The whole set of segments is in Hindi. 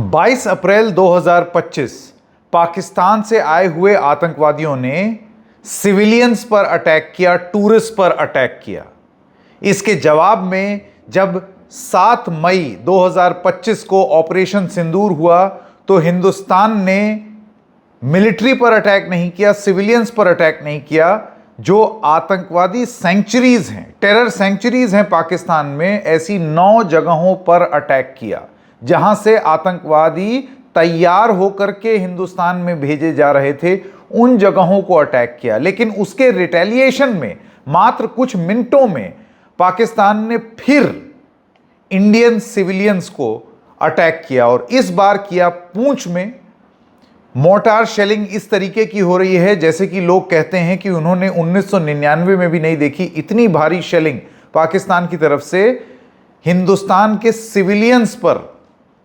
22 अप्रैल 2025 पाकिस्तान से आए हुए आतंकवादियों ने सिविलियंस पर अटैक किया, टूरिस्ट पर अटैक किया। इसके जवाब में जब 7 मई 2025 को ऑपरेशन सिंदूर हुआ तो हिंदुस्तान ने मिलिट्री पर अटैक नहीं किया, सिविलियंस पर अटैक नहीं किया। जो आतंकवादी सेंचुरीज हैं, टेरर सेंचुरीज हैं पाकिस्तान में, ऐसी 9 जगहों पर अटैक किया जहां से आतंकवादी तैयार होकर के हिंदुस्तान में भेजे जा रहे थे। उन जगहों को अटैक किया, लेकिन उसके रिटेलिएशन में मात्र कुछ मिनटों में पाकिस्तान ने फिर इंडियन सिविलियंस को अटैक किया, और इस बार किया पूंछ में। मोर्टार शेलिंग इस तरीके की हो रही है जैसे कि लोग कहते हैं कि उन्होंने 1999 में भी नहीं देखी। इतनी भारी शेलिंग पाकिस्तान की तरफ से हिंदुस्तान के सिविलियंस पर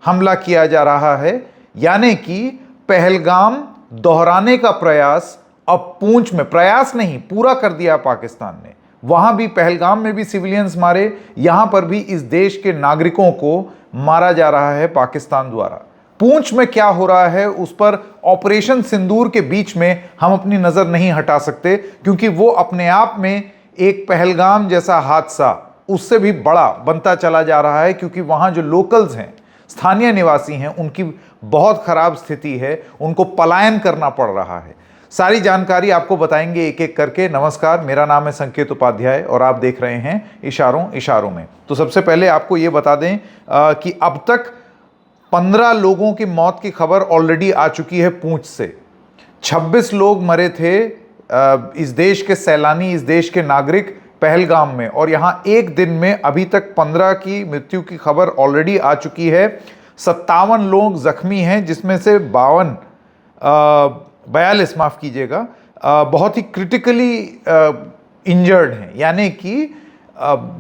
हमला किया जा रहा है, यानी कि पहलगाम दोहराने का प्रयास अब पूंछ में, प्रयास नहीं पूरा कर दिया पाकिस्तान ने। वहां भी पहलगाम में भी सिविलियंस मारे, यहां पर भी इस देश के नागरिकों को मारा जा रहा है पाकिस्तान द्वारा। पूंछ में क्या हो रहा है उस पर ऑपरेशन सिंदूर के बीच में हम अपनी नजर नहीं हटा सकते, क्योंकि वो अपने आप में एक पहलगाम जैसा हादसा उससे भी बड़ा बनता चला जा रहा है, क्योंकि वहां जो लोकल्स हैं, स्थानीय निवासी हैं, उनकी बहुत खराब स्थिति है, उनको पलायन करना पड़ रहा है। सारी जानकारी आपको बताएंगे एक एक करके। नमस्कार, मेरा नाम है संकेत उपाध्याय और आप देख रहे हैं इशारों इशारों में। तो सबसे पहले आपको ये बता दें कि अब तक 15 लोगों की मौत की खबर ऑलरेडी आ चुकी है पूंछ से। 26 लोग मरे थे इस देश के सैलानी, इस देश के नागरिक पहलगाम में, और यहाँ एक दिन में अभी तक 15 की मृत्यु की खबर ऑलरेडी आ चुकी है। 57 लोग जख्मी हैं, जिसमें से 42 माफ कीजिएगा, बहुत ही क्रिटिकली इंजर्ड हैं, यानी कि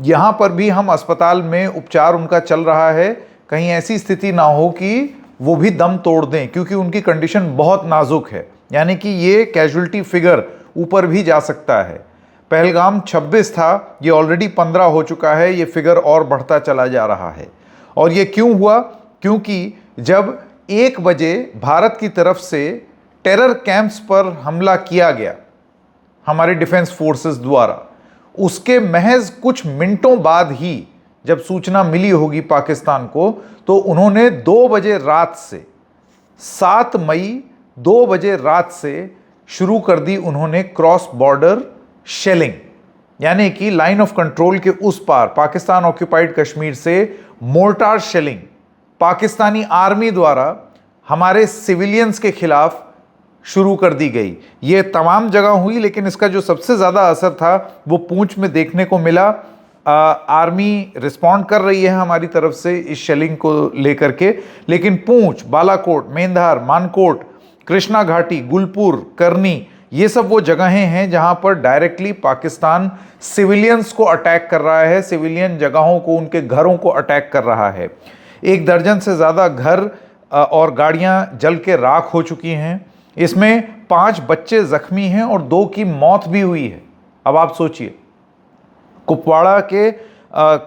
यहाँ पर भी हम अस्पताल में उपचार उनका चल रहा है। कहीं ऐसी स्थिति ना हो कि वो भी दम तोड़ दें, क्योंकि उनकी कंडीशन बहुत नाजुक है, यानी कि ये कैजुअल्टी फिगर ऊपर भी जा सकता है। पहलगाम 26 था, ये ऑलरेडी 15 हो चुका है, ये फिगर और बढ़ता चला जा रहा है। और ये क्यों हुआ? क्योंकि जब 1 बजे भारत की तरफ से टेरर कैंप्स पर हमला किया गया हमारे डिफेंस फोर्सेस द्वारा, उसके महज कुछ मिनटों बाद ही जब सूचना मिली होगी पाकिस्तान को, तो उन्होंने 2 बजे रात से, 7 मई 2 बजे रात से शुरू कर दी उन्होंने क्रॉस बॉर्डर शेलिंग, यानी कि लाइन ऑफ कंट्रोल के उस पार पाकिस्तान ऑक्यूपाइड कश्मीर से मोर्टार शेलिंग पाकिस्तानी आर्मी द्वारा हमारे सिविलियंस के खिलाफ शुरू कर दी गई। ये तमाम जगह हुई, लेकिन इसका जो सबसे ज़्यादा असर था वो पूंछ में देखने को मिला। आर्मी रिस्पॉन्ड कर रही है हमारी तरफ से इस शेलिंग को लेकर के, लेकिन पूंछ, बालाकोट, मेंधार, मानकोट, कृष्णा घाटी, गुलपुर, करनी, ये सब वो जगहें हैं जहां पर डायरेक्टली पाकिस्तान सिविलियंस को अटैक कर रहा है, सिविलियन जगहों को, उनके घरों को अटैक कर रहा है। 1 दर्जन से ज़्यादा घर और गाड़ियां जल के राख हो चुकी हैं। इसमें 5 बच्चे जख्मी हैं और 2 की मौत भी हुई है। अब आप सोचिए, कुपवाड़ा के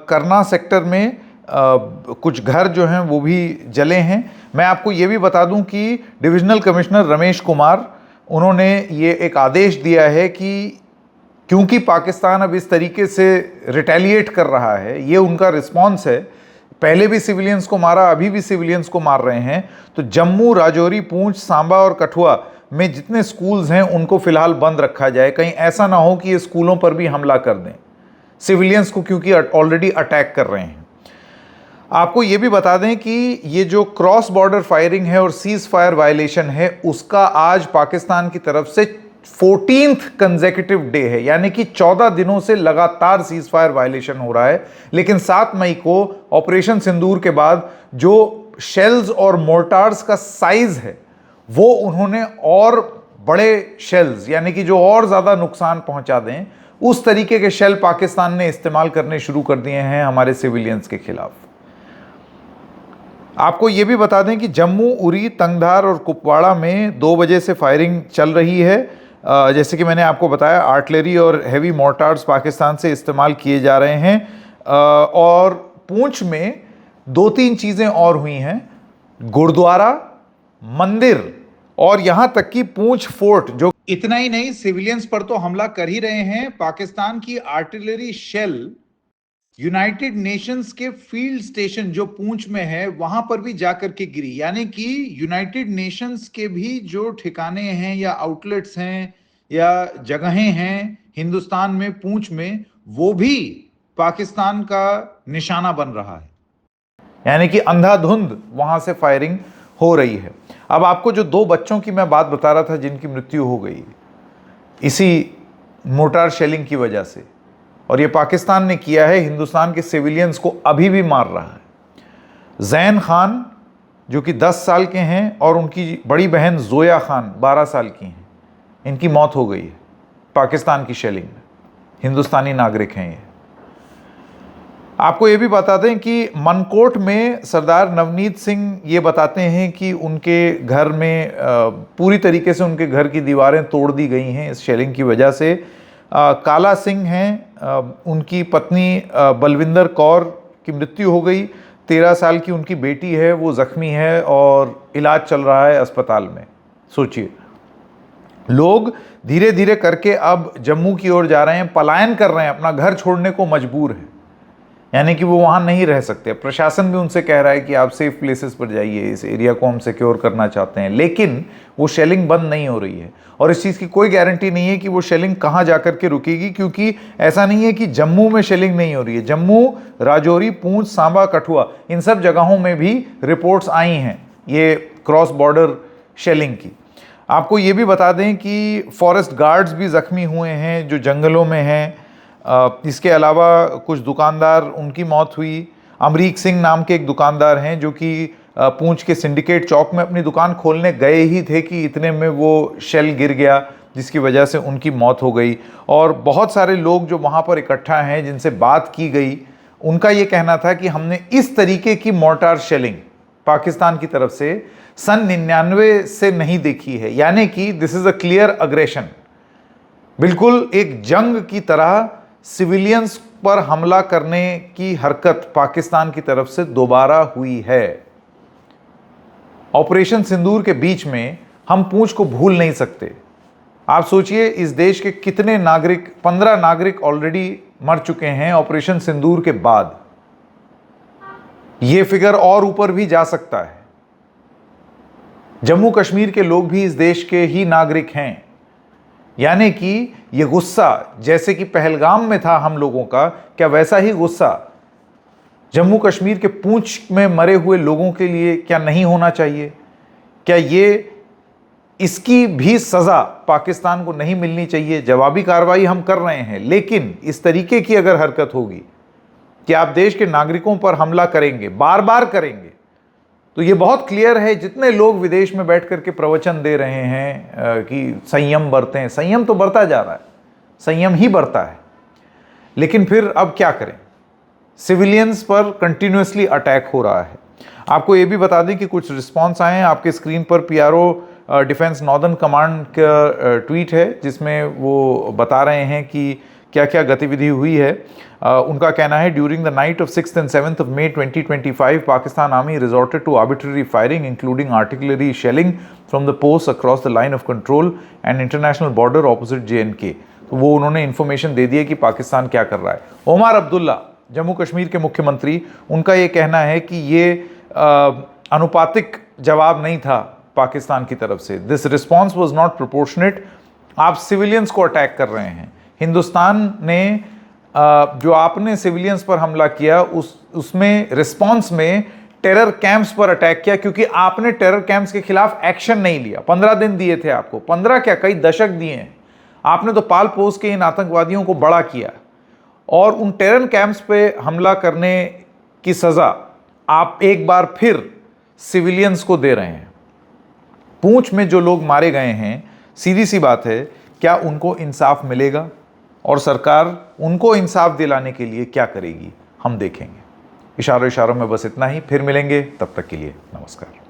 करना सेक्टर में कुछ घर जो हैं वो भी जले हैं। मैं आपको ये भी बता दूं कि डिविजनल कमिश्नर रमेश कुमार, उन्होंने ये एक आदेश दिया है कि क्योंकि पाकिस्तान अब इस तरीके से रिटेलिएट कर रहा है, ये उनका रिस्पॉन्स है, पहले भी सिविलियंस को मारा, अभी भी सिविलियंस को मार रहे हैं, तो जम्मू, राजौरी, पूंछ, सांबा और कठुआ में जितने स्कूल्स हैं उनको फिलहाल बंद रखा जाए। कहीं ऐसा ना हो कि ये स्कूलों पर भी हमला कर दें सिविलियंस को, क्योंकि ऑलरेडी अटैक कर रहे हैं। आपको ये भी बता दें कि ये जो क्रॉस बॉर्डर फायरिंग है और सीज फायर वायलेशन है, उसका आज पाकिस्तान की तरफ से 14th कंसेक्यूटिव डे है, यानी कि 14 दिनों से लगातार सीज फायर वायलेशन हो रहा है। लेकिन 7 मई को ऑपरेशन सिंदूर के बाद जो शेल्स और मोर्टार्स का साइज है, वो उन्होंने और बड़े शेल्स, यानी कि जो और ज़्यादा नुकसान पहुंचा दें, उस तरीके के शेल पाकिस्तान ने इस्तेमाल करने शुरू कर दिए हैं हमारे सिविलियंस के खिलाफ। आपको ये भी बता दें कि जम्मू, उरी, तंगधार और कुपवाड़ा में 2 बजे से फायरिंग चल रही है। जैसे कि मैंने आपको बताया, आर्टिलरी और हैवी मोर्टार्स पाकिस्तान से इस्तेमाल किए जा रहे हैं। और पूंछ में 2-3 चीज़ें और हुई हैं। गुरुद्वारा, मंदिर और यहां तक कि पूंछ फोर्ट, जो इतना ही नहीं सिविलियंस पर तो हमला कर ही रहे हैं। पाकिस्तान की आर्टिलरी शेल यूनाइटेड नेशंस के फील्ड स्टेशन जो पूंछ में है वहां पर भी जाकर के गिरी। यानी कि यूनाइटेड नेशंस के भी जो ठिकाने हैं या आउटलेट्स हैं या जगहें हैं हिंदुस्तान में, पूंछ में, वो भी पाकिस्तान का निशाना बन रहा है। यानी कि अंधाधुंध वहां से फायरिंग हो रही है। अब आपको जो 2 बच्चों की मैं बात बता रहा था जिनकी मृत्यु हो गई इसी मोर्टार शेलिंग की वजह से, और ये पाकिस्तान ने किया है, हिंदुस्तान के सिविलियंस को अभी भी मार रहा है। जैन खान जो कि 10 साल के हैं और उनकी बड़ी बहन जोया खान 12 साल की हैं, इनकी मौत हो गई है पाकिस्तान की शेलिंग में। हिंदुस्तानी नागरिक हैं ये। आपको ये भी बता दें कि मनकोट में सरदार नवनीत सिंह ये बताते हैं कि उनके घर में पूरी तरीके से उनके घर की दीवारें तोड़ दी गई हैं इस शेलिंग की वजह से। काला सिंह हैं, उनकी पत्नी बलविंदर कौर की मृत्यु हो गई। 13 साल की उनकी बेटी है, वो जख्मी है और इलाज चल रहा है अस्पताल में। सोचिए, लोग धीरे धीरे करके अब जम्मू की ओर जा रहे हैं, पलायन कर रहे हैं, अपना घर छोड़ने को मजबूर हैं। यानी कि वो वहाँ नहीं रह सकते। प्रशासन भी उनसे कह रहा है कि आप सेफ प्लेसेस पर जाइए, इस एरिया को हम सिक्योर करना चाहते हैं, लेकिन वो शेलिंग बंद नहीं हो रही है। और इस चीज़ की कोई गारंटी नहीं है कि वो शेलिंग कहाँ जाकर के रुकेगी, क्योंकि ऐसा नहीं है कि जम्मू में शेलिंग नहीं हो रही है। जम्मू, राजौरी, पूंछ, सांबा, कठुआ, इन सब जगहों में भी रिपोर्ट्स आई हैं ये क्रॉस बॉर्डर शेलिंग की। आपको ये भी बता दें कि फॉरेस्ट गार्ड्स भी ज़ख्मी हुए हैं जो जंगलों में हैं। इसके अलावा कुछ दुकानदार, उनकी मौत हुई। अमरीक सिंह नाम के एक दुकानदार हैं जो कि पूंछ के सिंडिकेट चौक में अपनी दुकान खोलने गए ही थे कि इतने में वो शेल गिर गया, जिसकी वजह से उनकी मौत हो गई। और बहुत सारे लोग जो वहाँ पर इकट्ठा हैं, जिनसे बात की गई, उनका ये कहना था कि हमने इस तरीके की मोर्टार शेलिंग पाकिस्तान की तरफ से सन 99 से नहीं देखी है। यानी कि this is a clear aggression, बिल्कुल एक जंग की तरह सिविलियंस पर हमला करने की हरकत पाकिस्तान की तरफ से दोबारा हुई है। ऑपरेशन सिंदूर के बीच में हम पूंछ को भूल नहीं सकते। आप सोचिए, इस देश के कितने नागरिक, 15 नागरिक ऑलरेडी मर चुके हैं ऑपरेशन सिंदूर के बाद। यह फिगर और ऊपर भी जा सकता है। जम्मू कश्मीर के लोग भी इस देश के ही नागरिक हैं। यानी कि ये गुस्सा जैसे कि पहलगाम में था हम लोगों का, क्या वैसा ही गुस्सा जम्मू कश्मीर के पूंछ में मरे हुए लोगों के लिए क्या नहीं होना चाहिए? क्या ये इसकी भी सज़ा पाकिस्तान को नहीं मिलनी चाहिए? जवाबी कार्रवाई हम कर रहे हैं, लेकिन इस तरीके की अगर हरकत होगी कि आप देश के नागरिकों पर हमला करेंगे, बार बार करेंगे, तो ये बहुत क्लियर है। जितने लोग विदेश में बैठ करके प्रवचन दे रहे हैं कि संयम बरतें, संयम तो बढ़ता जा रहा है, संयम ही बढ़ता है, लेकिन फिर अब क्या करें? सिविलियंस पर कंटिन्यूसली अटैक हो रहा है। आपको ये भी बता दें कि कुछ रिस्पॉन्स आए हैं। आपके स्क्रीन पर पीआरओ डिफेंस नॉर्दर्न कमांड का ट्वीट है, जिसमें वो बता रहे हैं कि क्या क्या गतिविधि हुई है। उनका कहना है, during the night of 6th and 7th of May 2025, Pakistan army resorted to arbitrary firing including artillery shelling from the post across the line of control and international border opposite JNK। तो वो उन्होंने इन्फॉर्मेशन दे दी है कि पाकिस्तान क्या कर रहा है। ओमर अब्दुल्ला, जम्मू कश्मीर के मुख्यमंत्री, उनका ये कहना है कि ये अनुपातिक जवाब नहीं था पाकिस्तान की तरफ से। This response was not proportionate. आप सिविलियंस को अटैक कर रहे हैं। हिंदुस्तान ने जो आपने सिविलियंस पर हमला किया उसमें रिस्पॉन्स में टेरर कैंप्स पर अटैक किया, क्योंकि आपने टेरर कैंप्स के खिलाफ एक्शन नहीं लिया। 15 दिन दिए थे आपको, 15 क्या कई दशक दिए हैं। आपने तो पाल पोस के इन आतंकवादियों को बड़ा किया और उन टेरर कैंप्स पे हमला करने की सज़ा आप एक बार फिर सिविलियंस को दे रहे हैं। पूंछ में जो लोग मारे गए हैं, सीधी सी बात है, क्या उनको इंसाफ मिलेगा? और सरकार उनको इंसाफ दिलाने के लिए क्या करेगी, हम देखेंगे। इशारों में बस इतना ही। फिर मिलेंगे, तब तक के लिए नमस्कार।